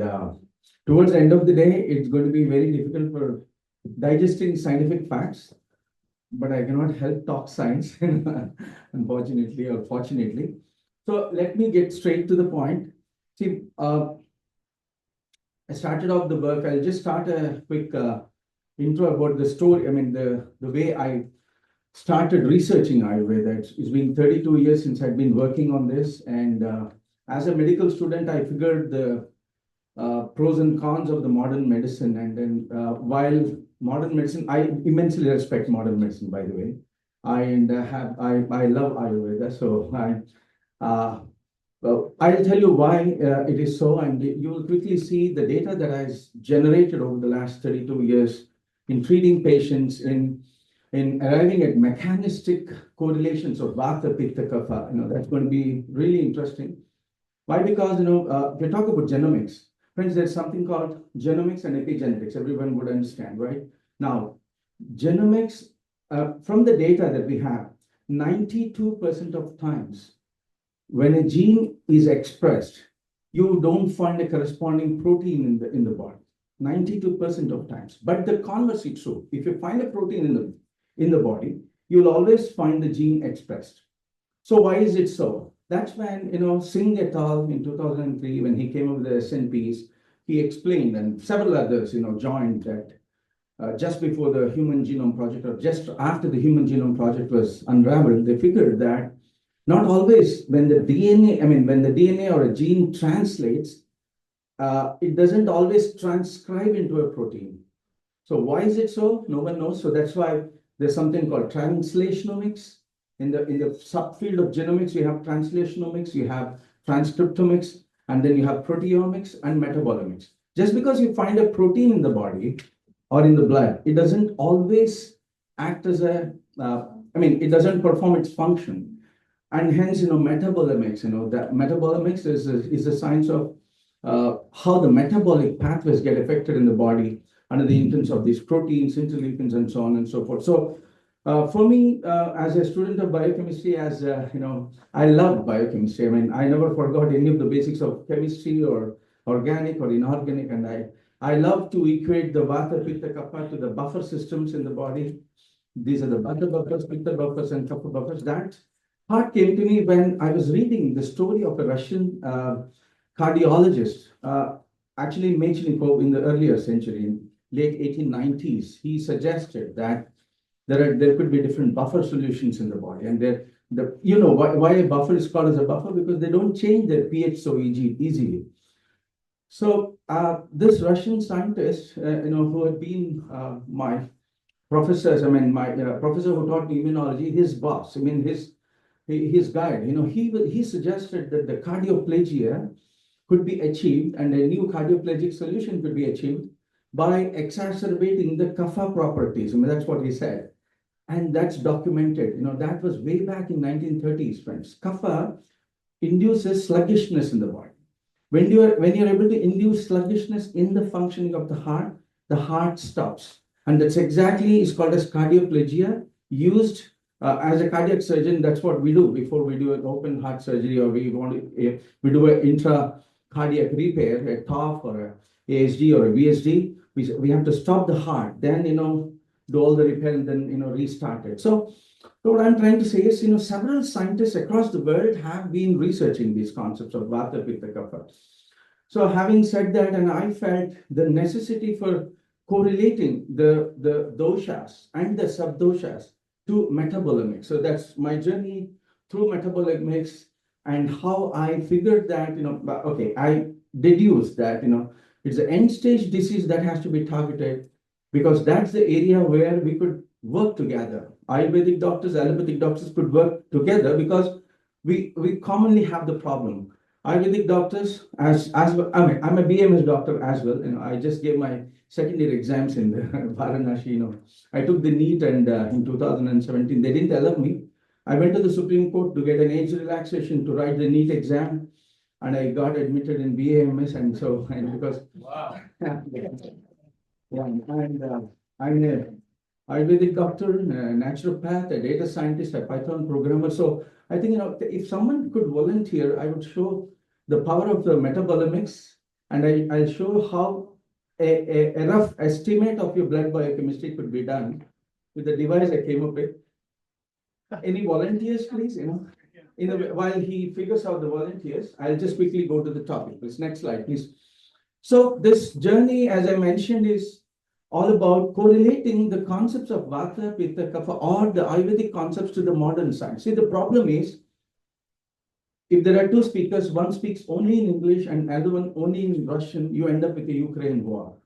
uh, towards the end of the day, it's going to be very difficult for digesting scientific facts, but I cannot help talk science, unfortunately or fortunately. So let me get straight to the point. See, I started off the work. I'll just start a quick intro about the story. I mean, the way I started researching Ayurveda. It's been 32 years since I've been working on this. And as a medical student, I figured the pros and cons of the modern medicine. And then while modern medicine, I immensely respect modern medicine, by the way. I love Ayurveda. So I'll tell you why it is so, and you will quickly see the data that has generated over the last 32 years in treating patients in arriving at mechanistic correlations of Vata, Pitta, Kapha. That's going to be really interesting. Why? Because, we talk about genomics. Friends, there's something called genomics and epigenetics. Everyone would understand, right? Now, genomics, from the data that we have, 92% of times, when a gene is expressed, you don't find a corresponding protein in the body. 92% of times. But the converse is true. If you find a protein in the body, you'll always find the gene expressed. So why is it so? That's when, Singh et al. In 2003, when he came up with the SNPs, he explained, and several others, joined that just before the Human Genome Project, or just after the Human Genome Project was unraveled, they figured that not always when the DNA or a gene translates, it doesn't always transcribe into a protein. So why is it so? No one knows. So that's why there's something called translationomics. In the subfield of genomics, you have translationomics, you have transcriptomics, and then you have proteomics and metabolomics. Just because you find a protein in the body or in the blood, it doesn't always act as it doesn't perform its function. And hence, metabolomics, that metabolomics is the science of how the metabolic pathways get affected in the body under the influence of these proteins, interleukins, and so on and so forth. So for me, as a student of biochemistry, I love biochemistry. I never forgot any of the basics of chemistry or organic or inorganic, and I love to equate the Vata, Pitta, Kapha to the buffer systems in the body. These are the Vata buffers, Pitta buffers, and Kapha buffers. That part came to me when I was reading the story of a Russian cardiologist, actually Mechnikov, in the earlier century, in late 1890s. He suggested that there could be different buffer solutions in the body, and why a buffer is called as a buffer, because they don't change their pH so easily. So this Russian scientist, who had been my professors, my professor who taught me immunology, his boss, his guide, he suggested that the cardioplegia could be achieved, and a new cardioplegic solution could be achieved by exacerbating the kapha properties. That's what he said. And that's documented. That was way back in 1930s, friends. Kapha induces sluggishness in the body. When you're able to induce sluggishness in the functioning of the heart stops. And that's exactly is called as cardioplegia. Used as a cardiac surgeon, that's what we do before we do an open heart surgery, or we do an intracardiac repair, a TOF or a ASD or a VSD. We have to stop the heart, then do all the repair, and then restart it. So what I'm trying to say is, several scientists across the world have been researching these concepts of Vata, Pitta, Kapha. So having said that, and I felt the necessity for correlating the doshas and the subdoshas to metabolomics. So that's my journey through metabolomics, and how I figured that, I deduced that, it's an end stage disease that has to be targeted, because that's the area where we could work together. Ayurvedic doctors, allopathic doctors could work together, because we commonly have the problem. Ayurvedic doctors, as well, I'm a BMS doctor as well. I just gave my second year exams in Varanasi. I took the NEET, and in 2017 they didn't allow me. I went to the Supreme Court to get an age relaxation to write the NEET exam, and I got admitted in BAMS, and because wow. Yeah, and I'm an Ayurvedic doctor, a naturopath, a data scientist, a Python programmer. So I think, if someone could volunteer, I would show the power of the metabolomics And I'll show how a rough estimate of your blood biochemistry could be done with the device I came up with. Any volunteers, please? While he figures out the volunteers, I'll just quickly go to the topic. Please, next slide, please. So this journey, as I mentioned, is all about correlating the concepts of Vata, Pitta, Kapha, or the Ayurvedic concepts to the modern science. See, the problem is, if there are two speakers, one speaks only in English and another one only in Russian, you end up with a Ukraine war.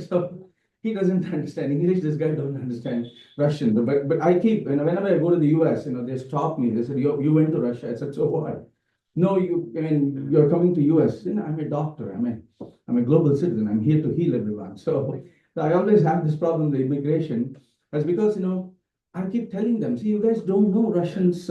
So he doesn't understand English, this guy doesn't understand Russian. But I keep, whenever I go to the US, they stop me. They said, you went to Russia. I said, so what? No, you're coming to US. I'm a doctor. I'm a global citizen. I'm here to heal everyone. So I always have this problem with immigration. That's because, I keep telling them, see, you guys don't know Russians'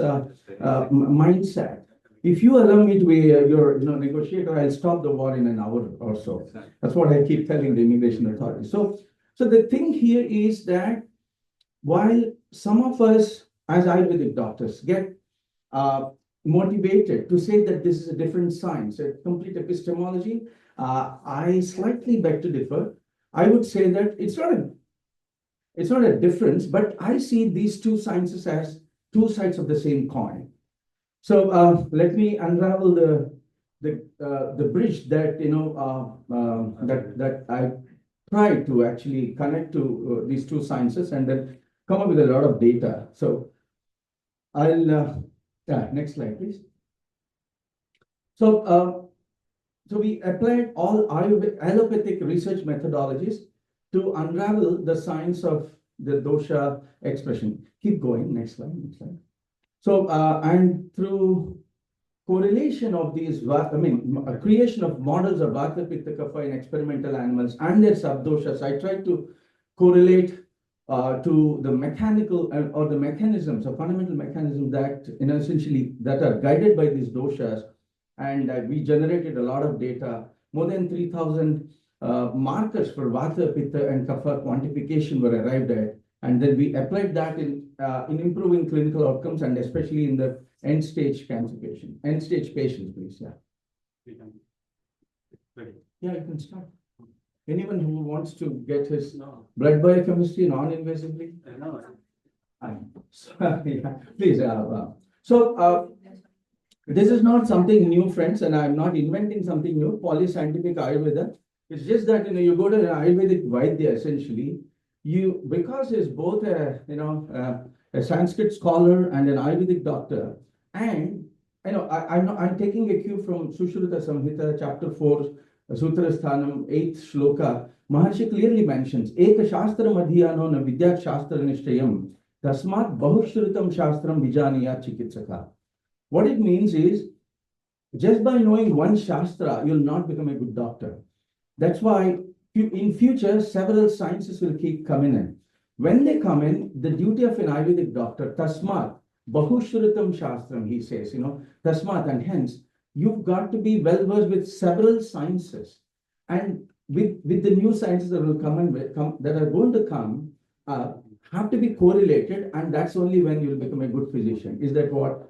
mindset. If you allow me to be your negotiator, I'll stop the war in an hour or so. That's what I keep telling the immigration authorities. So the thing here is that while some of us as Ayurvedic doctors get motivated to say that this is a different science, a complete epistemology, I slightly beg to differ. I would say that it's not a difference, but I see these two sciences as two sides of the same coin. So let me unravel the bridge that that I try to actually connect to these two sciences and then come up with a lot of data. So I'll next slide, please. So we applied all allopathic research methodologies to unravel the science of the dosha expression. Keep going, next slide, next slide. So, and through correlation of these, creation of models of Vata, Pitta, Kapha in experimental animals and their subdoshas, I tried to correlate to the mechanical or the mechanisms, or fundamental mechanisms that, essentially, that are guided by these doshas. And we generated a lot of data, more than 3,000 markers for Vata, Pitta, and Kapha quantification were arrived at. And then we applied that in improving clinical outcomes, and especially in the end-stage cancer patients. End-stage patients, please, yeah. Yeah, you can start. Anyone who wants to get his blood biochemistry non-invasively? No. Yeah, please. This is not something new, friends, and I'm not inventing something new, polyscientific Ayurveda. It's just that, you go to an Ayurvedic Vaidya, essentially, because he's both a Sanskrit scholar and an Ayurvedic doctor, and I'm taking a cue from Sushruta Samhita, chapter 4, Sutra Sthanam, 8th shloka. Maharshi clearly mentions, Eka Shastra Madhyano na Vidyat Shastra Nishtayam, Tasmat Bahushrutam Shastram Vijaniya Chikitsaka. What it means is, just by knowing one Shastra, you'll not become a good doctor. That's why in future, several sciences will keep coming in. When they come in, the duty of an Ayurvedic doctor, Tasmat, Bahushrutam Shastram, he says, Tasmat, and hence, you've got to be well versed with several sciences. And with the new sciences that will that are going to come, have to be correlated, and that's only when you'll become a good physician. Is that what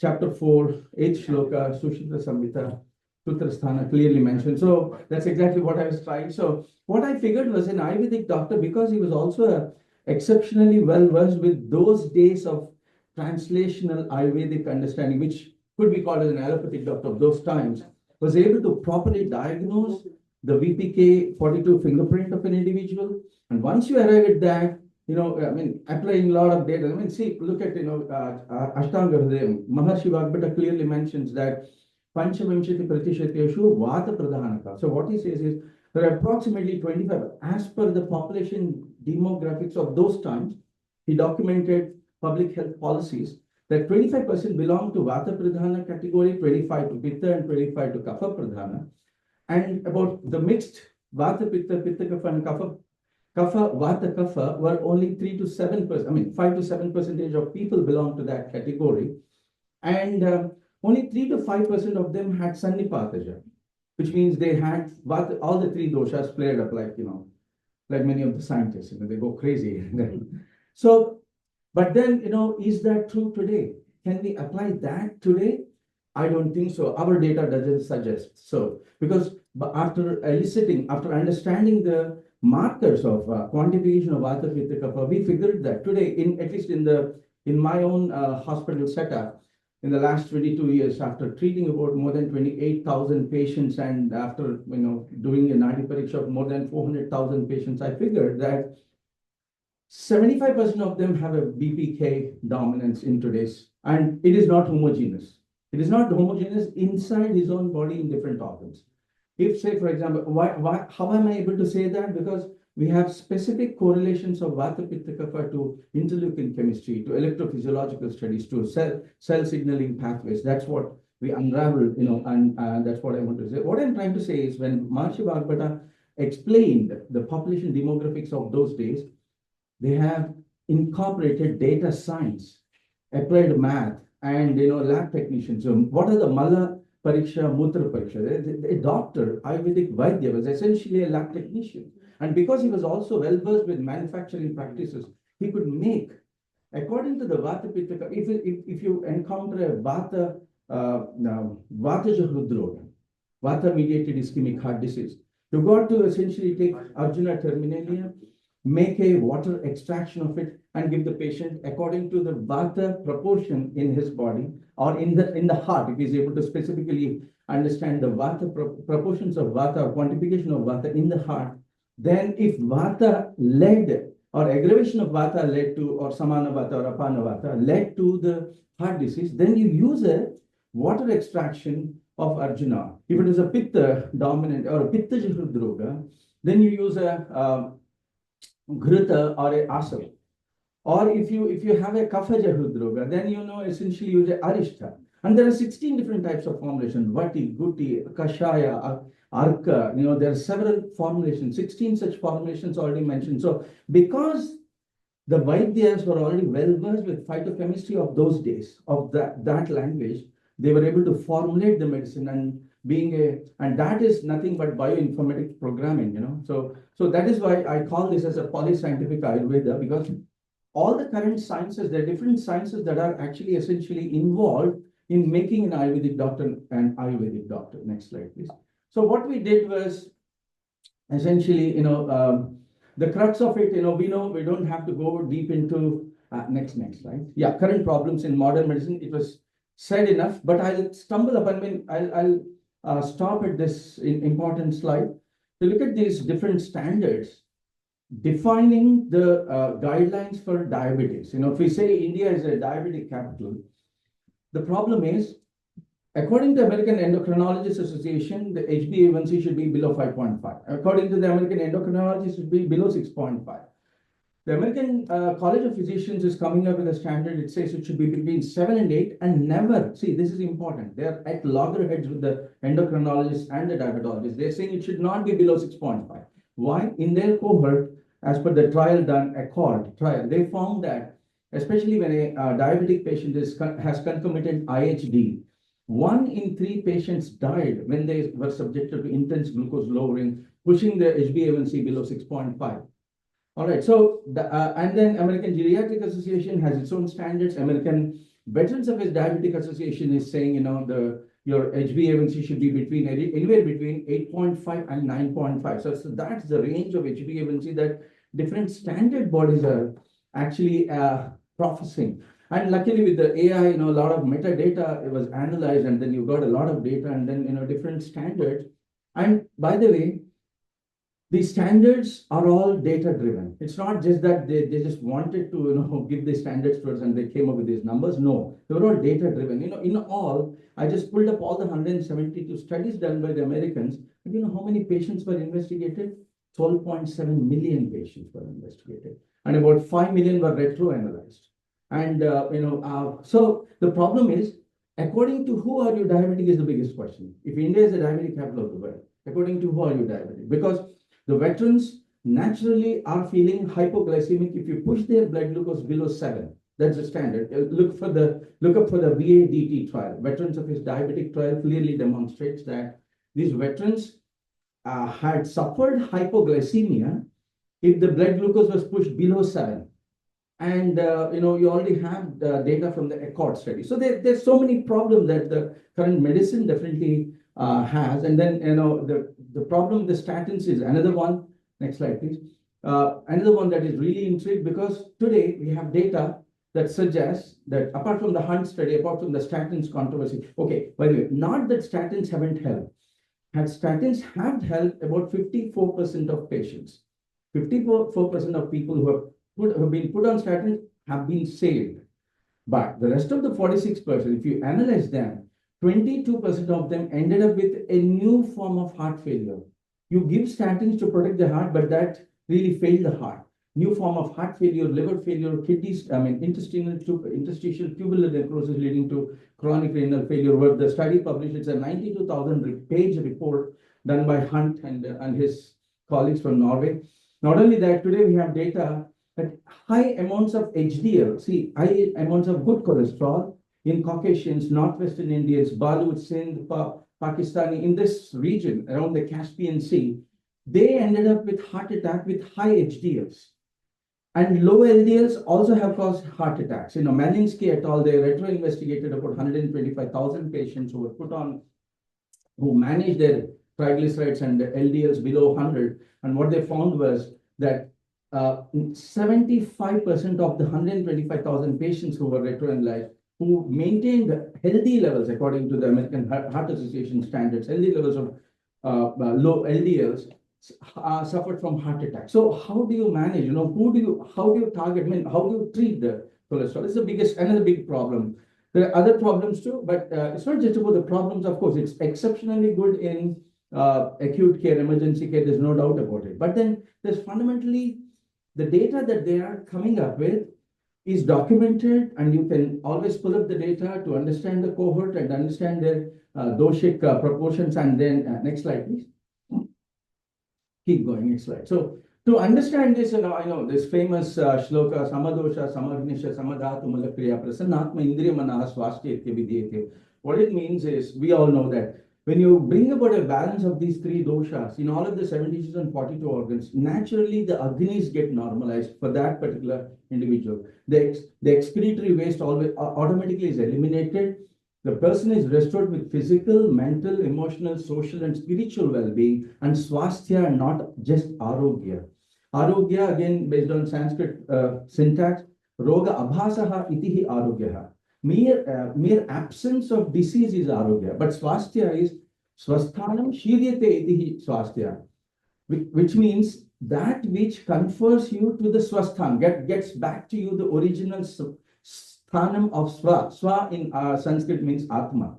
chapter 4, 8th shloka, Sushruta Samhita, Sutra Sthana clearly mentioned? So that's exactly what I was trying. So what I figured was an Ayurvedic doctor, because he was also exceptionally well versed with those days of translational Ayurvedic understanding, which could be called as an allopathic doctor of those times, was able to properly diagnose the VPK 42 fingerprint of an individual. And once you arrive at that, applying a lot of data. See, look at, Ashtanga Hridayam. Maharshi Vagbhata clearly mentions that Panchavimshati Pratishateshu Vata Pradhanaka. So what he says is, there are approximately 25, as per the population demographics of those times, he documented public health policies, that 25% belong to Vata Pradhana category, 25 to Pitta, and 25 to Kapha Pradhana. And about the mixed Vata, Pitta, Pitta Kapha, and Kapha, Vata Kapha were only 3 to 7%, 5 to 7% of people belong to that category. And only 3 to 5% of them had Sannipataja, which means they had all the three doshas played up, like many of the scientists, they go crazy. So, but then, is that true today? Can we apply that today? I don't think so. Our data doesn't suggest so, because after understanding the markers of quantification of Vata Pitta Kapha, we figured that today, at least in my own hospital setup, in the last 22 years, after treating about more than 28,000 patients, and after doing a Nadi Pariksha of more than 400,000 patients, I figured that 75% of them have a BPK dominance in today's, and it is not homogeneous. It is not homogeneous inside his own body in different organs. If, say, for example, how am I able to say that? Because we have specific correlations of Vata Pitta Kapha to interleukin chemistry, to electrophysiological studies, to cell signaling pathways. That's what we unraveled, and that's what I want to say. What I'm trying to say is, when Maharshi Bhagbata explained the population demographics of those days, they have incorporated data science, applied math, and lab technicians. So what are the Mala Pariksha, Mutra Pariksha? A doctor, Ayurvedic Vaidya, was essentially a lab technician. And because he was also well versed with manufacturing practices, he could make, according to the Vata Pitta, if you encounter a Vata Hridroga, Vata mediated ischemic heart disease, you've got to essentially take Arjuna terminalia, make a water extraction of it, and give the patient according to the Vata proportion in his body, or in the heart, if he's able to specifically understand the Vata proportions of Vata or quantification of Vata in the heart. Then if Vata led, or aggravation of Vata led to, or Samana Vata or Apana Vata led to the heart disease, then you use a water extraction of Arjuna. If it is a Pitta dominant or a Pitta Hridroga, then you use a Ghrita or a Asava. Or if you have a Kaphaja Hridroga, then essentially use a Arishta. And there are 16 different types of formulations: Vati, Guti, Kashaya, Arka. There are several formulations, 16 such formulations already mentioned. So because the Vaidyas were already well versed with phytochemistry of those days, of that language, they were able to formulate the medicine, and that is nothing but bioinformatics programming. So that is why I call this as a polyscientific Ayurveda, because all the current sciences, there are different sciences that are actually essentially involved in making an Ayurvedic doctor an Ayurvedic doctor. Next slide, please. So what we did was essentially, the crux of it, we know we don't have to go deep into next slide. Yeah, current problems in modern medicine. It was said enough, but I'll stumble upon. I'll stop at this important slide to look at these different standards defining the guidelines for diabetes. If we say India is a diabetic capital, the problem is, according to the American Endocrinologists Association, the HbA1c should be below 5.5. According to the American Endocrinologists, it should be below 6.5. The American College of Physicians is coming up with a standard. It says it should be between 7 and 8, and never, see, this is important. They're at loggerheads with the endocrinologists and the diabetologists. They're saying it should not be below 6.5. Why? In their cohort, as per the trial done, Accord trial, they found that, especially when a diabetic patient has concomitant IHD, 1 in 3 patients died when they were subjected to intense glucose lowering, pushing the HbA1c below 6.5. All right, so and then American Geriatric Association has its own standards. American Veterans Affairs Diabetic Association is saying, your HbA1c should be anywhere between 8.5 and 9.5. So that's the range of HbA1c that different standard bodies are actually processing. And luckily with the AI, a lot of metadata was analyzed, and then you got a lot of data, and then different standards. And by the way, these standards are all data driven. It's not just that they just wanted to give the standards to us and they came up with these numbers. No, they were all data driven. In all, I just pulled up all the 172 studies done by the Americans. And how many patients were investigated? 12.7 million patients were investigated, and about 5 million were retro-analyzed. And so the problem is, according to who are you diabetic is the biggest question. If India is a diabetic capital of the world, according to who are you diabetic? Because the veterans naturally are feeling hypoglycemic if you push their blood glucose below 7. That's the standard. Look up for the VADT trial. Veterans of his diabetic trial clearly demonstrates that these veterans had suffered hypoglycemia if the blood glucose was pushed below 7. And you already have the data from the Accord study. So there's so many problems that the current medicine definitely has. And then the problem with the statins is another one. Next slide, please. Another one that is really intrigued, because today we have data that suggests that apart from the Hunt study, apart from the statins controversy, okay, by the way, not that statins haven't helped. Had statins have helped about 54% of patients. 54% of people who have been put on statins have been saved. But the rest of the 46%, if you analyze them, 22% of them ended up with a new form of heart failure. You give statins to protect the heart, but that really failed the heart. New form of heart failure, liver failure, kidneys, interstitial tubular necrosis leading to chronic renal failure. Where the study published, it's a 92,000-page report done by Hunt and his colleagues from Norway. Not only that, today we have data that high amounts of HDL, high amounts of good cholesterol in Caucasians, Northwestern Indians, Baluch, Sindh, Pakistani, in this region around the Caspian Sea, they ended up with heart attack with high HDLs. And low LDLs also have caused heart attacks. Malinsky et al., they retro-investigated about 125,000 patients who were put on, who managed their triglycerides and LDLs below 100. And what they found was that 75% of the 125,000 patients who were retro-analyzed, who maintained healthy levels according to the American Heart Association standards, healthy levels of low LDLs, suffered from heart attack. So how do you manage? How do you target? How do you treat the cholesterol? It's the biggest, another big problem. There are other problems too, but it's not just about the problems. Of course, it's exceptionally good in acute care, emergency care. There's no doubt about it. But then there's fundamentally the data that they are coming up with is documented, and you can always pull up the data to understand the cohort and understand their doshic proportions. And then next slide, please. Keep going, next slide. So to understand this, I know this famous shloka, samadosha, samagnisha, samadhatu malakriya, prasannatma indriya manaha swasthya vidyate. What it means is, we all know that when you bring about a balance of these three doshas in all of the 72 and 42 organs, naturally the agnis get normalized for that particular individual. The excretory waste always automatically is eliminated. The person is restored with physical, mental, emotional, social, and spiritual well-being, and swasthya, not just arogya. Arogya, again, based on Sanskrit syntax, roga abhasaha itihi arogyaha. Mere absence of disease is arogya, but swasthya is swasthanam shiryate itihi swasthya, which means that which confers you to the swasthan, gets back to you the original sthanam of swa. Swa in Sanskrit means atma.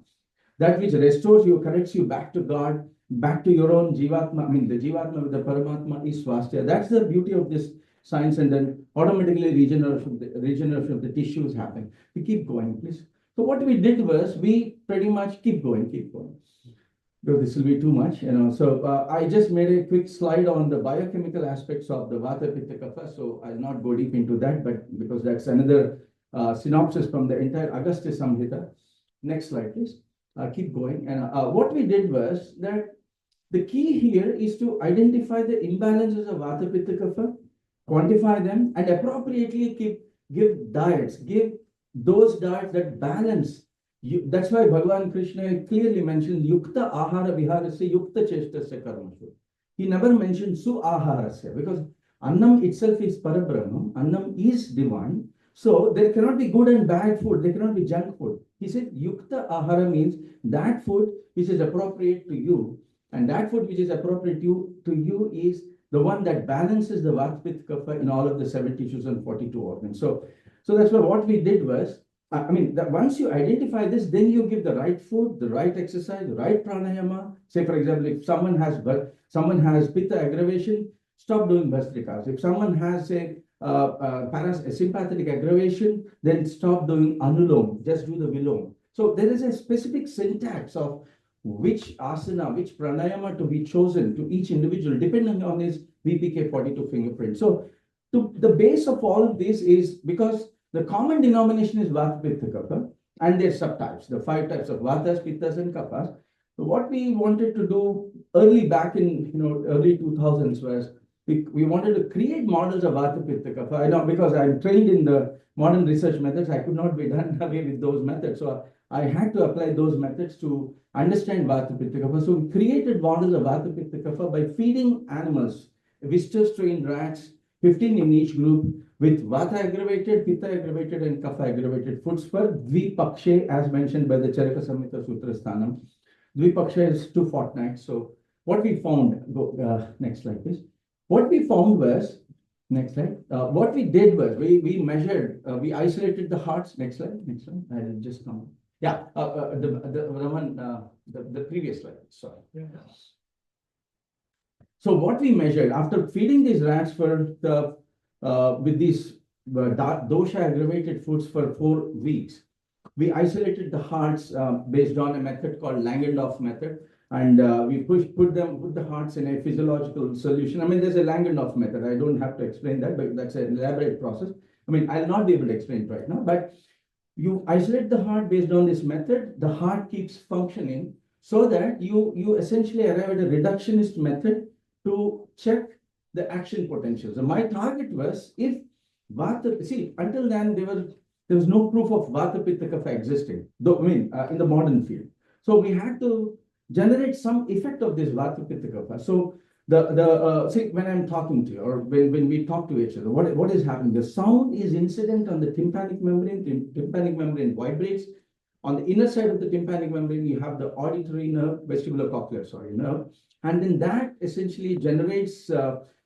That which restores you, corrects you back to God, back to your own jivatma. The jivatma with the paramatma is swasthya. That's the beauty of this science, and then automatically regeneration of the tissues happen. We keep going, please. So what we did was, we pretty much keep going. Because this will be too much, So I just made a quick slide on the biochemical aspects of the Vata Pitta Kapha. So I'll not go deep into that, but because that's another synopsis from the entire Agastya Samhita. Next slide, please. Keep going. And what we did was that the key here is to identify the imbalances of Vata Pitta Kapha, quantify them, and appropriately give diets, give those diets that balance. That's why Bhagavan Krishna clearly mentioned Yukta Ahara Viharasya Yukta Cheshtasya Karmashu. He never mentioned Su Aharasya, because Annam itself is Parabrahman, Annam is divine. So there cannot be good and bad food, there cannot be junk food. He said Yukta Ahara means that food which is appropriate to you, and that food which is appropriate to you is the one that balances the Vata Pitta Kapha in all of the 7 tissues and 42 organs. So that's what we did was, that once you identify this, then you give the right food, the right exercise, the right pranayama. Say, for example, if someone has pitta aggravation, stop doing Bhastrika. If someone has a sympathetic aggravation, then stop doing Anulom, just do the Vilom. So there is a specific syntax of which asana, which pranayama to be chosen to each individual, depending on his VPK42 fingerprint. So the base of all of this is, because the common denomination is Vata Pitta Kapha and their subtypes, the 5 types of Vatas, Pittas, and Kaphas. So what we wanted to do early back in early 2000s was we wanted to create models of Vata Pitta Kapha. I know because I'm trained in the modern research methods, I could not be done away with those methods. So I had to apply those methods to understand Vata Pitta Kapha. So we created models of Vata Pitta Kapha by feeding animals, visitors trained rats, 15 in each group, with Vata aggravated, Pitta aggravated, and Kapha aggravated foods for Dvipakshe, as mentioned by the Charaka Samhita Sutra Sthanam. Dvipakshe is 2 fortnights. So what we found, next slide, please. What we found was, next slide, what we did was we measured, we isolated the hearts. Next slide, I'll just come. Yeah, the previous slide, sorry. Yeah. So what we measured after feeding these rats for the with these dosha aggravated foods for 4 weeks, we isolated the hearts based on a method called Langendorf method, and we put the hearts in a physiological solution. I mean, there's a Langendorf method. I don't have to explain that, but that's an elaborate process. I mean, I'll not be able to explain it right now, but you isolate the heart based on this method. The heart keeps functioning so that you essentially arrive at a reductionist method to check the action potentials. And my target was if Vata, see, until then there was no proof of Vata Pitta Kapha existing, though, I mean, in the modern field. So we had to generate some effect of this Vata Pitta Kapha. So see, when I'm talking to you or when we talk to each other, what is happening? The sound is incident on the tympanic membrane. Tympanic membrane vibrates. On the inner side of the tympanic membrane, you have the auditory nerve, vestibulocochlear, nerve, and then that essentially generates,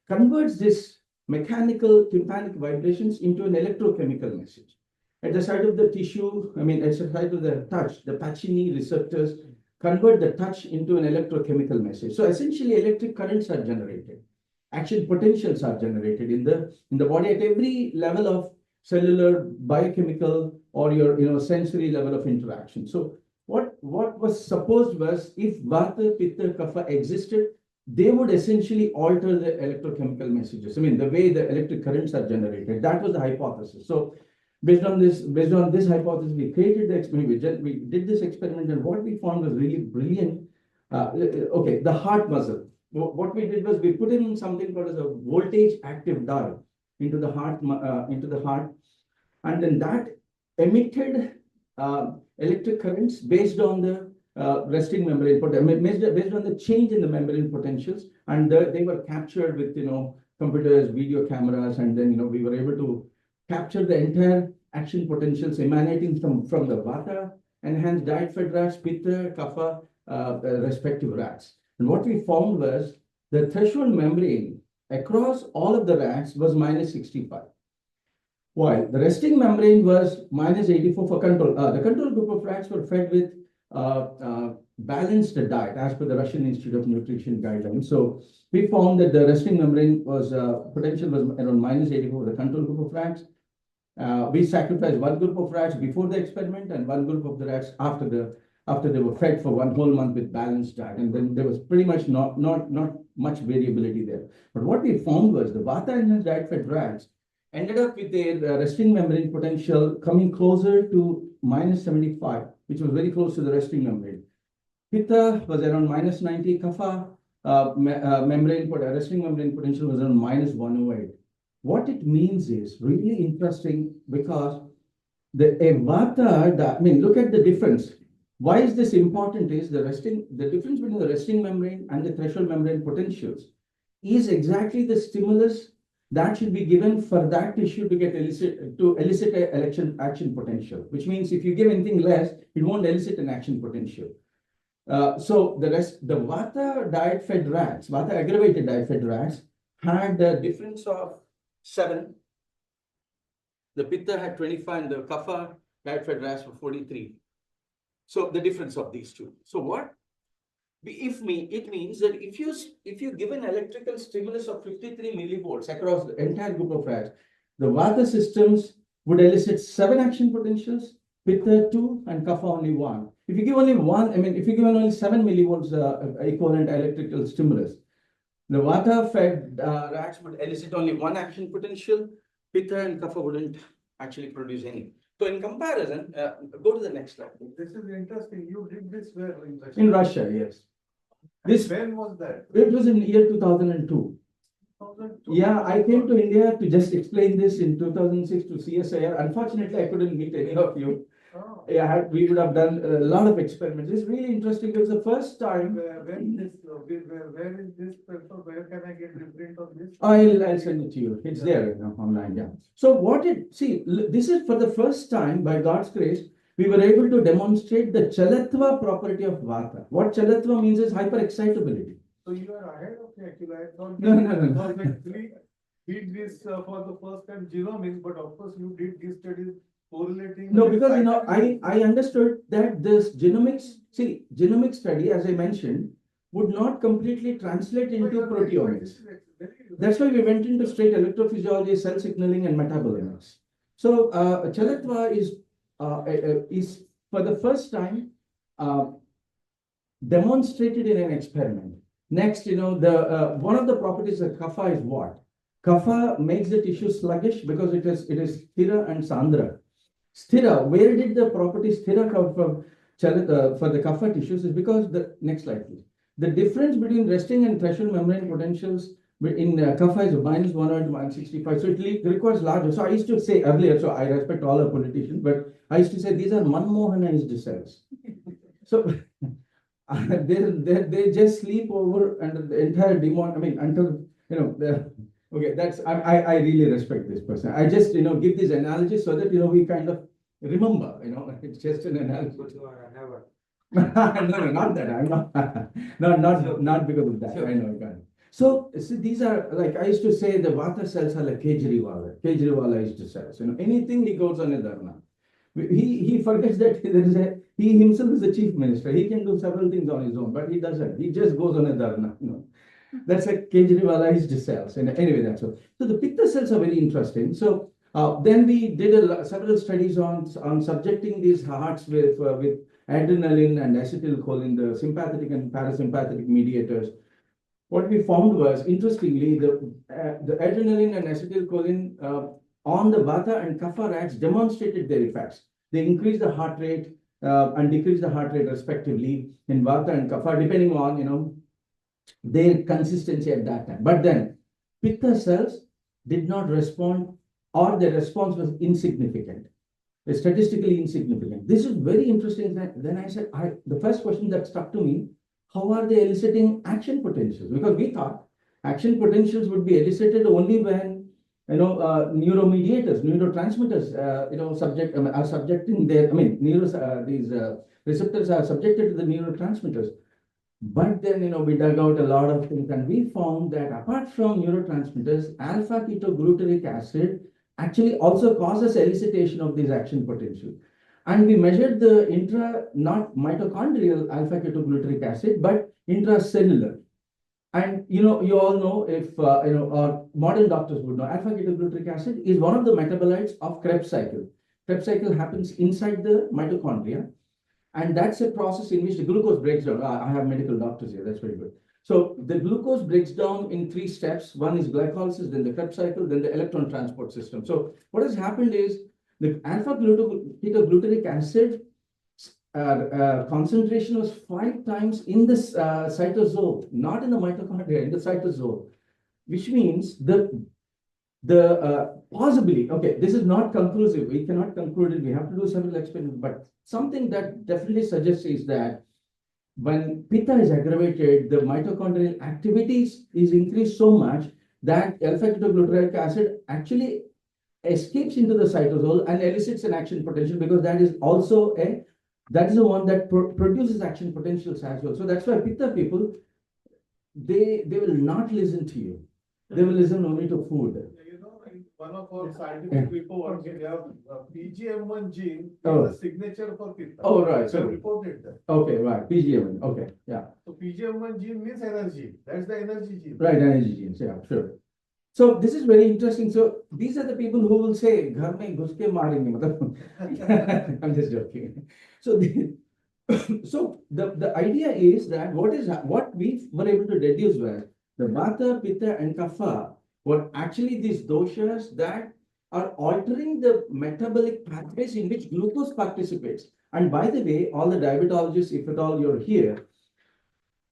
converts this mechanical tympanic vibrations into an electrochemical message. At the side of the tissue, I mean, at the side of the touch, the Pacini receptors convert the touch into an electrochemical message. So essentially, electric currents are generated. Action potentials are generated in the body at every level of cellular, biochemical, or your sensory level of interaction. So what was supposed was if Vata, Pitta, Kapha existed, they would essentially alter the electrochemical messages. I mean, the way the electric currents are generated. That was the hypothesis. So based on this hypothesis, we created the experiment. We did this experiment, and what we found was really brilliant. Okay, the heart muscle. What we did was we put in something called as a voltage active dial into the heart, and then that emitted electric currents based on the resting membrane, based on the change in the membrane potentials, and they were captured with computers, video cameras, and then we were able to capture the entire action potentials emanating from the Vata enhanced diet-fed rats, Pitta, Kapha, respective rats. And what we found was the threshold membrane across all of the rats was minus 65. While the resting membrane was minus 84 for control. The control group of rats were fed with balanced diet as per the Russian Institute of Nutrition guidelines. So we found that the resting membrane was potential was around minus 84 for the control group of rats. We sacrificed one group of rats before the experiment and one group of the rats after they were fed for 1 whole month with balanced diet, and then there was pretty much not much variability there. But what we found was the Vata enhanced diet-fed rats ended up with their resting membrane potential coming closer to minus 75, which was very close to the resting membrane. Pitta was around minus 90. Kapha resting membrane potential was around minus 108. What it means is really interesting because the Vata, I mean, look at the difference. Why is this important is the difference between the resting membrane and the threshold membrane potentials is exactly the stimulus that should be given for that tissue to elicit an action potential, which means if you give anything less, it won't elicit an action potential. So the Vata diet-fed rats, Vata aggravated diet-fed rats had a difference of 7. The Pitta had 25, and the Kapha diet-fed rats were 43. So the difference of these two. So what? It means that if you give an electrical stimulus of 53 millivolts across the entire group of rats, the Vata systems would elicit 7 action potentials, Pitta 2, and Kapha only 1. If you give only 1, I mean, if you give only 7 millivolts equivalent electrical stimulus, the Vata-fed rats would elicit only 1 action potential, Pitta and Kapha wouldn't actually produce any. So in comparison, go to the next slide. This is interesting. You did this where in Russia? In Russia, yes. When was that? It was in the year 2002. 2002. Yeah, I came to India to just explain this in 2006 to CSIR. Unfortunately, I couldn't meet any of you. Oh. Yeah, we would have done a lot of experiments. It's really interesting. It was the first time. Where is this, where is this paper? Where can I get the print of this? I'll send it to you. It's Yeah. there, online, yeah. So this is for the first time, by God's grace, we were able to demonstrate the chalatva property of vata. What chalatva means is hyperexcitability. So you are ahead of me actually. I thought No, no, no, you no. was actually did this for the first time genomics, but of course you did these studies correlating. No, with because scientific- I understood that this genomic study, as I mentioned, would not completely translate No, into you are right, but proteomics. this is very- That's why we went into straight electrophysiology, cell signaling, and metabolomics. So chalatva is for the first time uh, demonstrated in an experiment. Next, the one of the properties of kapha is what? Kapha makes the tissue sluggish because it is sthira and sandra. Sthira, where did the property sthira come from for the kapha tissues is because next slide please. The difference between resting and threshold membrane potentials in kapha is minus 100 to minus 65. So it requires larger. So I used to say earlier, so I respect all our politicians, but I used to say these are manmohanized cells. So they just sleep over and the entire demon. I mean, until okay, I really respect this person. I just give this analogy so that we kind of remember. It's just an analogy. No, not that. I'm not. Not because of that. I know, got it. So see, these are like I used to say the vata cells are like Kejriwala. Kejriwala used to say, anything he goes on a dharna. He forgets that he himself is the chief minister. He can do several things on his own, but he doesn't. He just goes on a dharna. That's a Kejriwalaized cells. And anyway, that's all. So the pitta cells are very interesting. So then we did several studies on subjecting these hearts with adrenaline and acetylcholine, the sympathetic and parasympathetic mediators. What we found was, interestingly, the adrenaline and acetylcholine on the vata and kapha rats demonstrated their effects. They increased the heart rate and decreased the heart rate respectively in vata and kapha, depending on their consistency at that time. But then pitta cells did not respond, or the response was insignificant, statistically insignificant. This is very interesting. Then I said, the first question that stuck to me, how are they eliciting action potentials? Because we thought action potentials would be elicited only when neurotransmitters, are subjecting their, these receptors are subjected to the neurotransmitters. But then, we dug out a lot of things and we found that apart from neurotransmitters, alpha ketogluteric acid actually also causes elicitation of these action potential. And we measured the not mitochondrial alpha ketogluteric acid, but intracellular. And you all know, if or modern doctors would know, alpha ketogluteric acid is one of the metabolites of Krebs cycle. Krebs cycle happens inside the mitochondria, and that's a process in which the glucose breaks down. I have medical doctors here, that's very good. So the glucose breaks down in 3 steps. One is glycolysis, then the Krebs cycle, then the electron transport system. So what has happened is the alpha ketogluteric acid concentration was 5 times in the cytosol, not in the mitochondria, in the cytosol, which means possibly, okay, this is not conclusive. We cannot conclude it. We have to do several experiments, but something that definitely suggests is that when pitta is aggravated, the mitochondrial activities is increased so much that alpha ketogluteric acid actually escapes into the cytosol and elicits an action potential, because that is the one that produces action potentials as well. So that's why pitta people, they will not listen to you. They will listen only to food. In one of our scientific reports, we have PGM1 gene is Oh. the signature for pitta. Oh, right. We So, have reported that. okay, right. PGM. Okay, yeah. So PGM1 gene means energy. That's the energy gene. Right, energy genes. Yeah, sure. So this is very interesting. So these are the people who will say, "Ghar mein ghus ke marenge." Matlab, I'm just joking. So the idea is that what we were able to deduce was the vata, pitta, and kapha were actually these doshas that are altering the metabolic pathways in which glucose participates. And by the way, all the diabetologists, if at all you're here,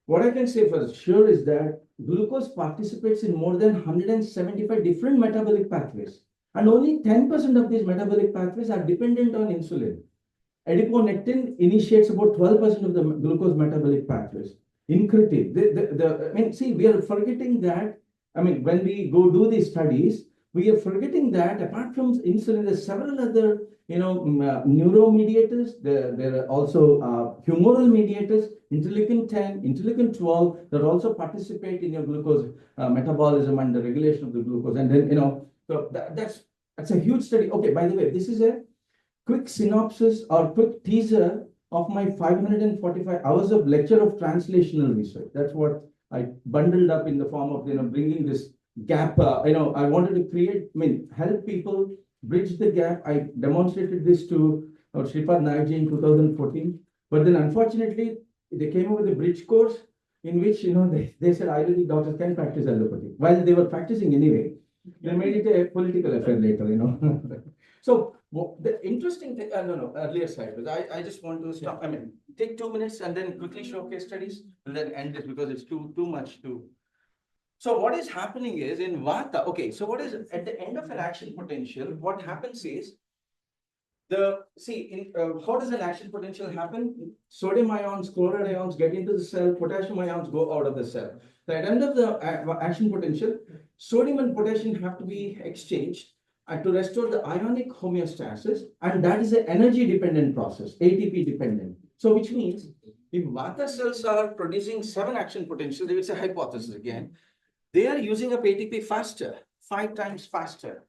what I can say for sure is that glucose participates in more than 175 different metabolic pathways. And only 10% of these metabolic pathways are dependent on insulin. Adiponectin initiates about 12% of the glucose metabolic pathways. Incretin, I mean, see, we are forgetting that, I mean, when we go do these studies, we are forgetting that apart from insulin, there's several other, neuromediators, there are also humoral mediators, interleukin 10, interleukin 12, that also participate in your glucose metabolism and the regulation of the glucose. And then, so that's a huge study. Okay, by the way, this is a quick synopsis or quick teaser of my 545 hours of lecture of translational research. That's what I bundled up in the form of, bringing this gap. I wanted to create, help people bridge the gap. I demonstrated this to Shripad Naikji in 2014. But then unfortunately, they came up with a bridge course in which, they said Ayurvedic doctors can practice allopathy. While they were practicing anyway, they made it a political affair later, So the interesting thing, no, earlier slide, but I just want to stop. I mean, take 2 minutes and then quickly show case studies and then end this because it's too much to. So what is happening is in Vata, okay, so what is at the end of an action potential, what happens is how does an action potential happen? Sodium ions, chloride ions get into the cell, potassium ions go out of the cell. So at the end of the action potential, sodium and potassium have to be exchanged to restore the ionic homeostasis, and that is an energy dependent process, ATP dependent. So which means if Vata cells are producing 7 action potentials, it's a hypothesis again, they are using up ATP faster, 5 times faster.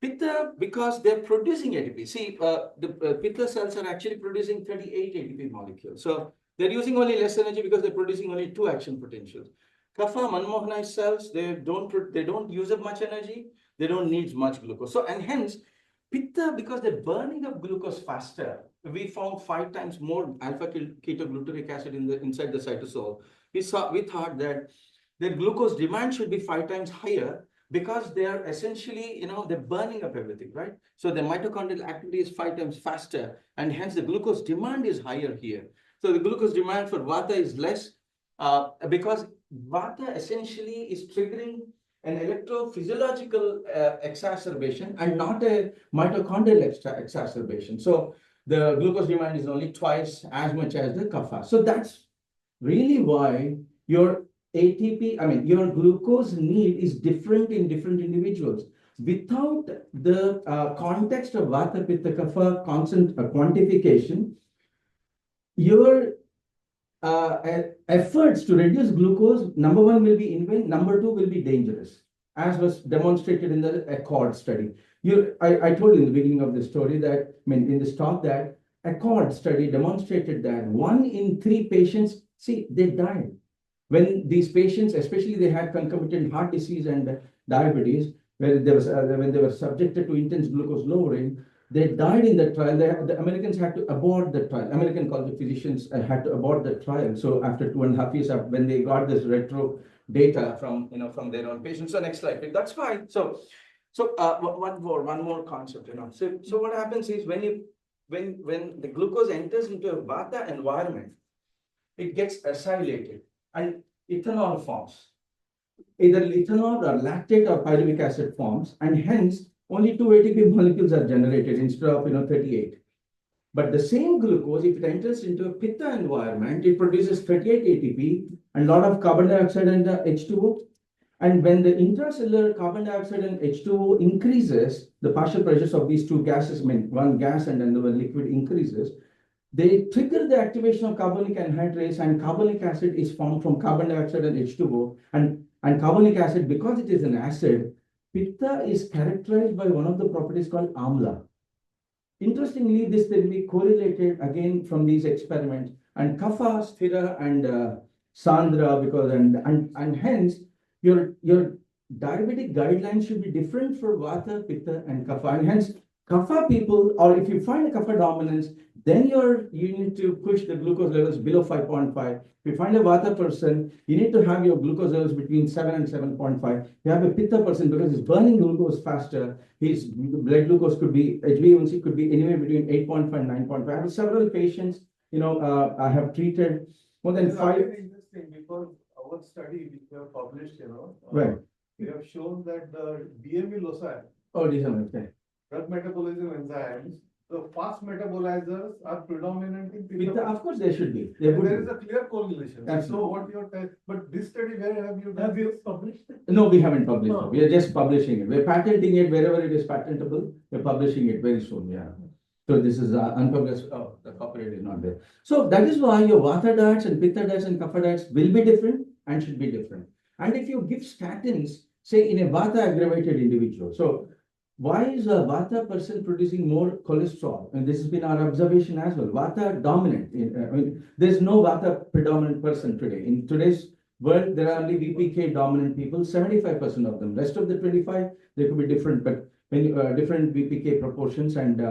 Pitta, because they're producing ATP. See, the Pitta cells are actually producing 38 ATP molecules. So they're using only less energy because they're producing only 2 action potentials. Kapha, Manmohanized cells, they don't use up much energy. They don't need much glucose. So, and hence, Pitta, because they're burning up glucose faster, we found 5 times more alpha ketogluteric acid inside the cytosol. We thought that their glucose demand should be 5 times higher because they are essentially, they're burning up everything, right? So the mitochondrial activity is 5 times faster, and hence the glucose demand is higher here. So the glucose demand for Vata is less because Vata essentially is triggering an electrophysiological exacerbation and not a mitochondrial exacerbation. So the glucose demand is only twice as much as the Kapha. So that's really why your ATP, your glucose need is different in different individuals. Without the context of Vata, Pitta, Kapha constant quantification, your efforts to reduce glucose, number 1 will be in vain, number 2 will be dangerous, as was demonstrated in the Accord study. I told you in the beginning of the story that, in this talk, that Accord study demonstrated that 1 in 3 patients, they died. When these patients, especially they had concomitant heart disease and diabetes, when they were subjected to intense glucose lowering, they died in the trial. The Americans had to abort the trial. American College of Physicians had to abort the trial. So after 2.5 years, when they got this retro data from their own patients. So next slide, that's fine. So one more concept. So what happens is when the glucose enters into a Vata environment, it gets acylated and ethanol forms. Either ethanol or lactate or pyruvic acid forms, and hence only 2 ATP molecules are generated instead of 38. But the same glucose, if it enters into a Pitta environment, it produces 38 ATP and a lot of carbon dioxide and H2O. And when the intracellular carbon dioxide and H2O increases, the partial pressures of these 2 gases, one gas and another liquid increases, they trigger the activation of carbonic anhydrase, and carbonic acid is formed from carbon dioxide and H2O. And carbonic acid, because it is an acid, Pitta is characterized by one of the properties called amla. Interestingly, this will be correlated again from these experiments, and Kapha, Sthira, and Sandra, because and hence your diabetic guidelines should be different for Vata, Pitta, and Kapha. And hence, Kapha people, or if you find a Kapha dominance, then you need to push the glucose levels below 5.5. If you find a Vata person, you need to have your glucose levels between 7 and 7.5. You have a Pitta person, because he's burning glucose faster, his blood glucose could be, HbA1c could be anywhere between 8.5 and 9.5. I have several patients, I have treated more than 5. Interesting, because our study which we have published, Right. we have shown that the DME loci, Oh, these are okay. drug metabolism enzymes, the fast metabolizers are predominant in pitta. Of course, they should be. They And would there be. is a clear correlation. So Absolutely. what your type, but this study, where have you done this? Published it? No, we haven't published Oh. it. We are just publishing it. We're patenting it wherever it is patentable. We're publishing it very soon, yeah. So this is unpublished, oh, the copyright is not there. So that is why your vata diets and pitta diets and kapha diets will be different and should be different. And if you give statins, say in a vata aggravated individual, so why is a vata person producing more cholesterol? And this has been our observation as well. Vata dominant. There's no vata predominant person today. In today's world, there are only VPK dominant people, 75% of them. Rest of the 25, they could be different, but when different VPK proportions and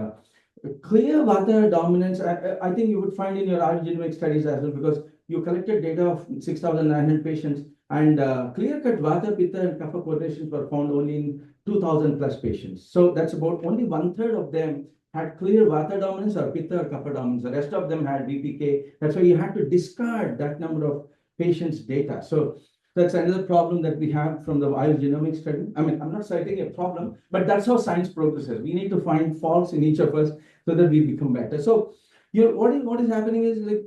clear vata dominance. I think you would find in your genomic studies as well, because you collected data of 6,900 patients, and clear-cut vata, pitta, and kapha correlations were found only in 2,000 plus patients. So that's about only 1/3 of them had clear vata dominance or pitta or kapha dominance. The rest of them had VPK. That's why you had to discard that number of patients' data. So that's another problem that we have from the genomic study. I mean, I'm not citing a problem, but that's how science progresses. We need to find faults in each of us so that we become better. So what is happening is like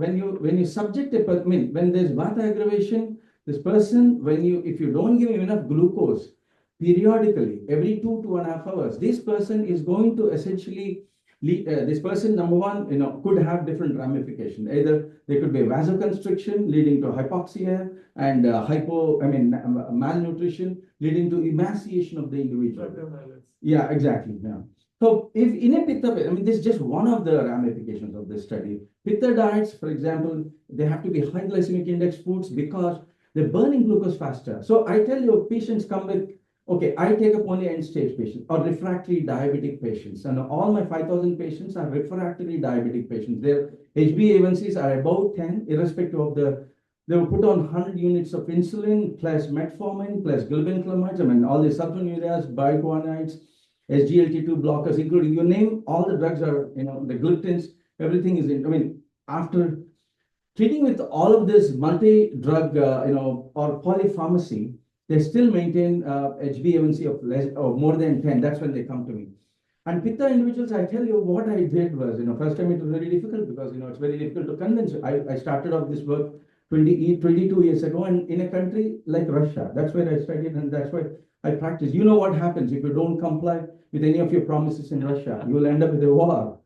when you subject a person, when there's vata aggravation, this person, if you don't give him enough glucose periodically, every 2.5 hours, this person is going to essentially this person, number one, could have different ramifications. Either there could be vasoconstriction leading to hypoxia and malnutrition leading to emaciation of the individual. Yeah, exactly. Yeah. So if in a pitta, this is just one of the ramifications of this study. Pitta diets, for example, they have to be high glycemic index foods because they're burning glucose faster. So I tell you, patients come with, okay, I take up only end-stage patients or refractory diabetic patients. And all my 5,000 patients are refractory diabetic patients. Their HbA1cs are above 10, irrespective of they were put on 100 units of insulin, plus metformin, plus glibenclamide, all the sulfonylureas, bicarbonate, SGLT2 blockers, including, you name, all the drugs are, the glutens, everything is in, after treating with all of this multi-drug, or polypharmacy, they still maintain HbA1c of less or more than 10. That's when they come to me. And pitta individuals, I tell you what I did was, first time it was very difficult because, it's very difficult to convince. I started off this work 22 years ago, and in a country like Russia, that's where I studied, and that's where I practiced. You know what happens if you don't comply with any of your promises in Russia? You will end up with a war.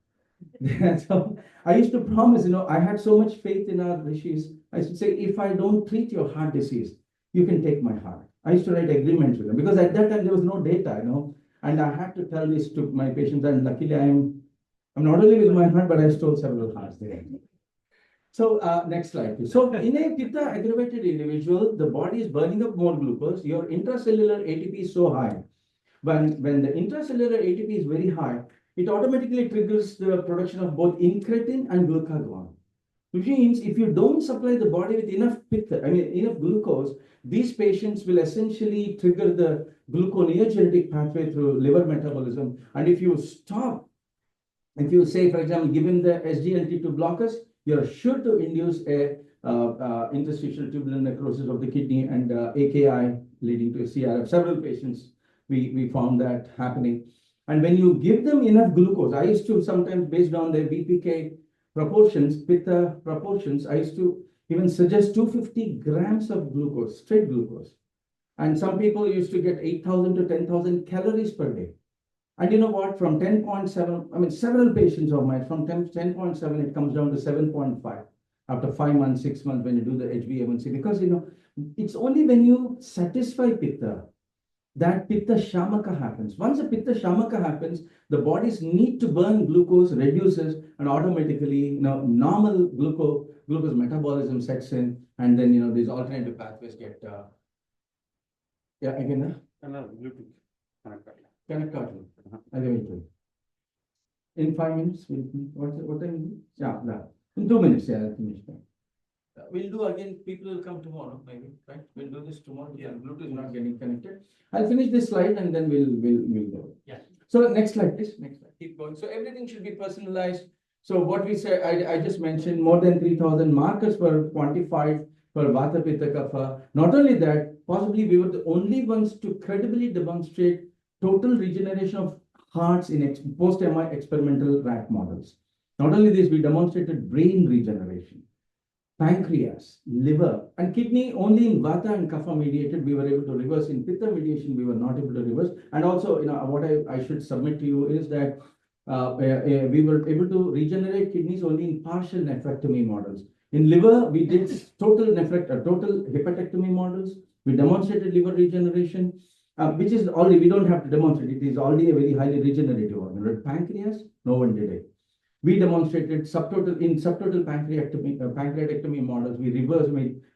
So I used to promise, I had so much faith in our rishis. I used to say, if I don't treat your heart disease, you can take my heart. I used to write agreements with them because at that time there was no data, and I had to tell this to my patients, and luckily I'm not only with my heart, but I stole several hearts there. So next slide, please. So in a pitta aggravated individual, the body is burning up more glucose. Your intracellular ATP is so high. When the intracellular ATP is very high, it automatically triggers the production of both incretin and glucagon. Which means if you don't supply the body with enough pitta, enough glucose, these patients will essentially trigger the gluconeogenetic pathway through liver metabolism. And if you say, for example, given the SGLT2 blockers, you're sure to induce a interstitial tubular necrosis of the kidney and AKI leading to a CRF. Several patients, we found that happening. And when you give them enough glucose, I used to sometimes, based on their VPK proportions, pitta proportions, I used to even suggest 250 grams of glucose, straight glucose. And some people used to get 8,000 to 10,000 calories per day. And you know what, from 10.7, several patients of mine, from 10.7, it comes down to 7.5 after 5 months, 6 months when you do the HbA1c. Because, it's only when you satisfy pitta that pitta shamaka happens. Once a pitta shamaka happens, the body's need to burn glucose reduces, and automatically, normal glucose metabolism sets in, and then, these alternative pathways get, yeah, again, Bluetooth connect cartridge. I will do. In 5 minutes, what time? Yeah, in 2 minutes, yeah, I'll finish that. We'll do again, people will come tomorrow, maybe, right? We'll do this tomorrow. Yeah, Bluetooth is not getting connected. I'll finish this slide and then we'll go. Yeah. So next slide, please. Next slide. Keep going. So everything should be personalized. So what we said, I just mentioned more than 3,000 markers were quantified for Vata Pitta Kapha. Not only that, possibly we were the only ones to credibly demonstrate total regeneration of hearts in post-MI experimental rat models. Not only this, we demonstrated brain regeneration, pancreas, liver, and kidney only in Vata and Kapha mediated we were able to reverse. In Pitta mediation, we were not able to reverse. And also, what I should submit to you is that we were able to regenerate kidneys only in partial nephrectomy models. In liver, we did total hepatectomy models. We demonstrated liver regeneration, which is already, we don't have to demonstrate, it is already a very highly regenerative organ. Right? Pancreas, no one did it. We demonstrated subtotal pancreatectomy models. We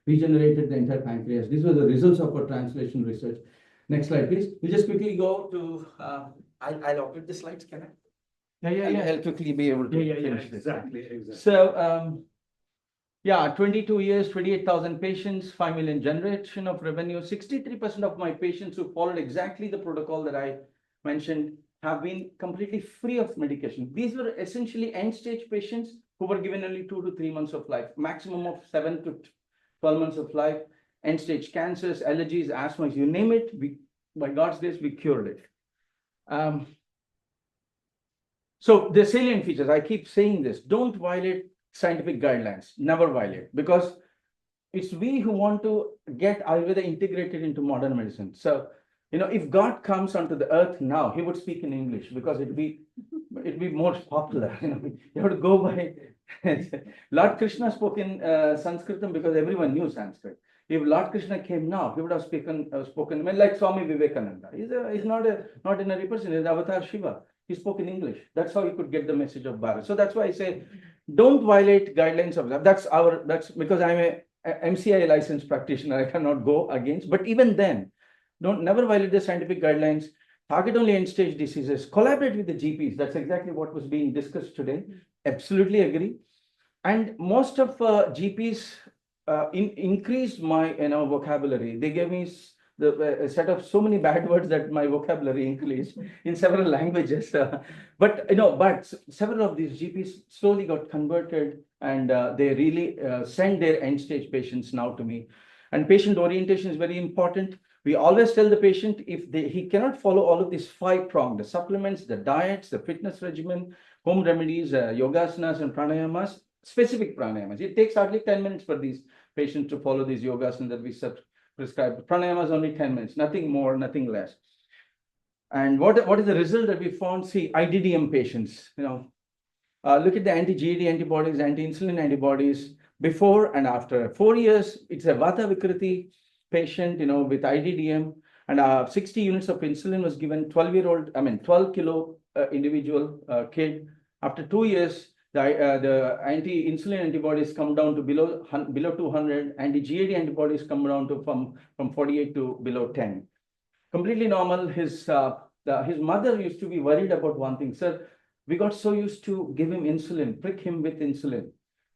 regenerated the entire pancreas. These were the results of our translation research. Next slide, please. We'll just quickly go to, I'll operate the slides, can I? Yeah. I'll quickly be able to finish this. Exactly. So, 22 years, 28,000 patients, 5 million generation of revenue. 63% of my patients who followed exactly the protocol that I mentioned have been completely free of medication. These were essentially end-stage patients who were given only 2 to 3 months of life, maximum of 7 to 12 months of life, end-stage cancers, allergies, asthma, you name it, by God's grace, we cured it. So the salient features, I keep saying this, don't violate scientific guidelines, never violate, because it's we who want to get Ayurveda integrated into modern medicine. So, if God comes onto the earth now, he would speak in English because it'd be more popular. You have to go by. Lord Krishna spoke in Sanskritam because everyone knew Sanskrit. If Lord Krishna came now, he would have spoken like Swami Vivekananda. He's not an ordinary person. He's Avatar Shiva. He spoke in English. That's how he could get the message of Bharat. So that's why I say, don't violate guidelines of that. That's because I'm a MCI licensed practitioner. I cannot go against. But even then, never violate the scientific guidelines. Target only end-stage diseases. Collaborate with the GPs. That's exactly what was being discussed today. Absolutely agree. And most of GPs increased my vocabulary. They gave me a set of so many bad words that my vocabulary increased in several languages. But several of these GPs slowly got converted, and they really send their end-stage patients now to me. And patient orientation is very important. We always tell the patient he cannot follow all of these 5-pronged, the supplements, the diets, the fitness regimen, home remedies, yogasanas and pranayamas, specific pranayamas. It takes hardly 10 minutes for these patients to follow these yogasanas that we prescribe. Pranayama is only 10 minutes, nothing more, nothing less. And what is the result that we found? See, IDDM patients, look at the anti-GAD antibodies, anti-insulin antibodies, before and after. 4 years, it's a Vata Vikriti patient, with IDDM, and 60 units of insulin was given, 12 kilo individual kid. After 2 years, the anti-insulin antibodies come down to below 200, anti-GAD antibodies come down to from 48 to below 10. Completely normal. His mother used to be worried about one thing. Sir, we got so used to give him insulin, prick him with insulin.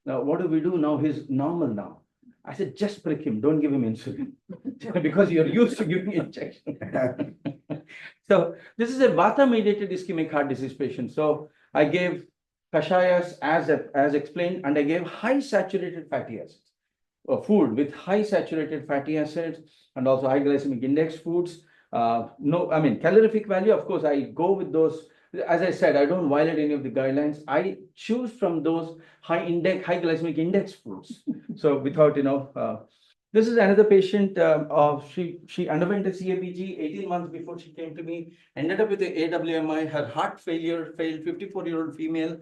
Now, what do we do now? He's normal now. I said, just prick him, don't give him insulin because you're used to giving injection. So this is a Vata-mediated ischemic heart disease patient. So I gave kashayas as explained, and I gave high saturated fatty acids, food with high saturated fatty acids, and also high glycemic index foods. Calorific value, of course, I go with those. As I said, I don't violate any of the guidelines. I choose from those high glycemic index foods. So without, this is another patient. She underwent a CABG 18 months before she came to me, ended up with the AWMI. Her heart failure failed, 54-year-old female.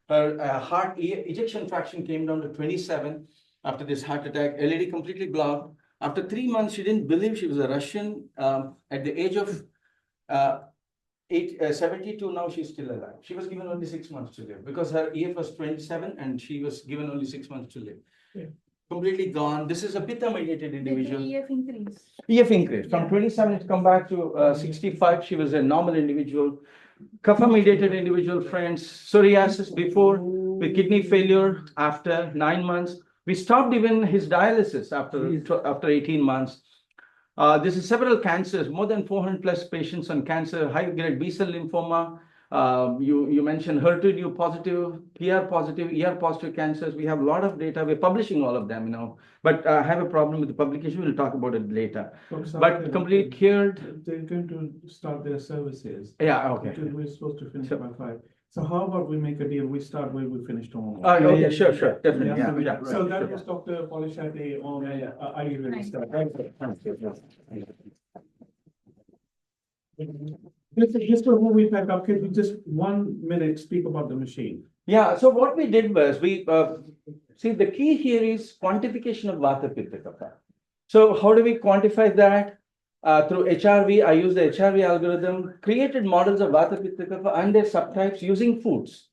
Her heart ejection fraction came down to 27 after this heart attack. LED completely blocked. After 3 months, she didn't believe she was a Russian. At the age of 72, now she's still alive. She was given only 6 months to live because her EF was 27 and she was given only 6 months to live. Yeah. Completely gone. This is a Pitta-mediated individual. EF increased. EF increased. From 27 to come back to 65. She was a normal individual. Kapha-mediated individual, friends. Psoriasis before, with kidney failure after 9 months. We stopped even his dialysis after 18 months. This is several cancers, more than 400 plus patients on cancer, high-grade B-cell lymphoma, You mentioned HER2 positive, PR positive, ER positive cancers. We have a lot of data. We're publishing all of them, but I have a problem with the publication. We'll talk about it later. But complete cured. They're going to start their services. Yeah, okay. Because we're supposed to finish So- by 5. So how about we make a deal? We start where we finish tomorrow. Okay, sure, definitely. Yeah, Yeah, so right, that sure. was Dr. Polisetty on, are you ready to start? Just before we pack up, can you just 1 minute speak about the machine? Yeah, so what we did was we see the key here is quantification of Vata Pitta Kapha. So how do we quantify that? Through HRV, I use the HRV algorithm, created models of Vata Pitta Kapha and their subtypes using foods,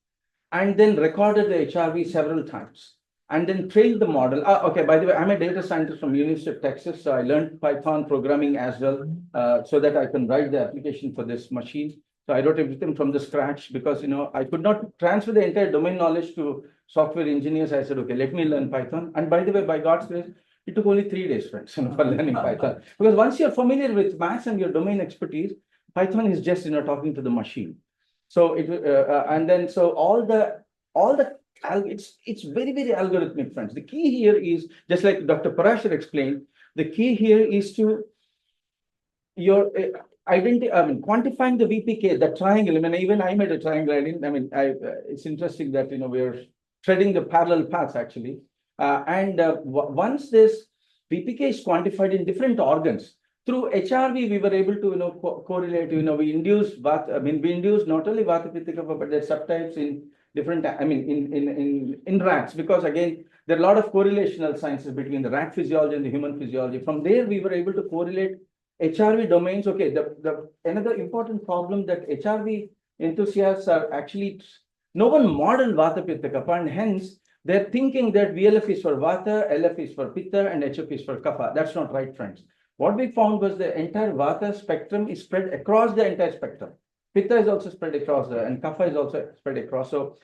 and then recorded the HRV several times, and then trained the model. Okay, by the way, I'm a data scientist from University of Texas, so I learned Python programming as well, so that I can write the application for this machine. So I wrote everything from the scratch because, I could not transfer the entire domain knowledge to software engineers. I said, okay, let me learn Python. And by the way, by God's grace, it took only 3 days, friends, for learning Python. Because once you're familiar with maths and your domain expertise, Python is just, talking to the machine. So and then so all the it's very, very algorithmic, friends. The key here is, just like Dr. Parashar explained, the key here is to your quantifying the VPK, the triangle. Even I made a triangle. It's interesting that, we're treading the parallel paths actually. Once this VPK is quantified in different organs, through HRV, we were able to, correlate, we induced we induced not only Vata Pitta Kapha, but their subtypes in different, in rats, because again, there are a lot of correlational sciences between the rat physiology and the human physiology. From there, we were able to correlate HRV domains. Okay, another important problem that HRV enthusiasts are actually, no one modeled Vata Pitta Kapha, and hence they're thinking that VLF is for Vata, LF is for Pitta, and HF is for Kapha. That's not right, friends. What we found was the entire Vata spectrum is spread across the entire spectrum. Pitta is also spread across and Kapha is also spread across. So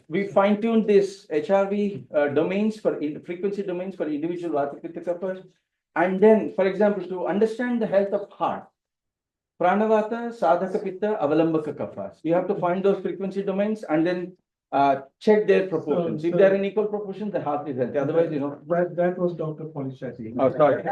we fine-tuned this HRV domains for frequency domains for individual Vata Pitta Kaphas. And then, for example, to understand the health of heart, Pranavata, Sadhaka Pitta, Avalambaka Kaphas. You have to find those frequency domains and then check their proportions. If they're in equal proportion, the heart is healthy. Otherwise, That was Dr. Polisetty. Oh, sorry.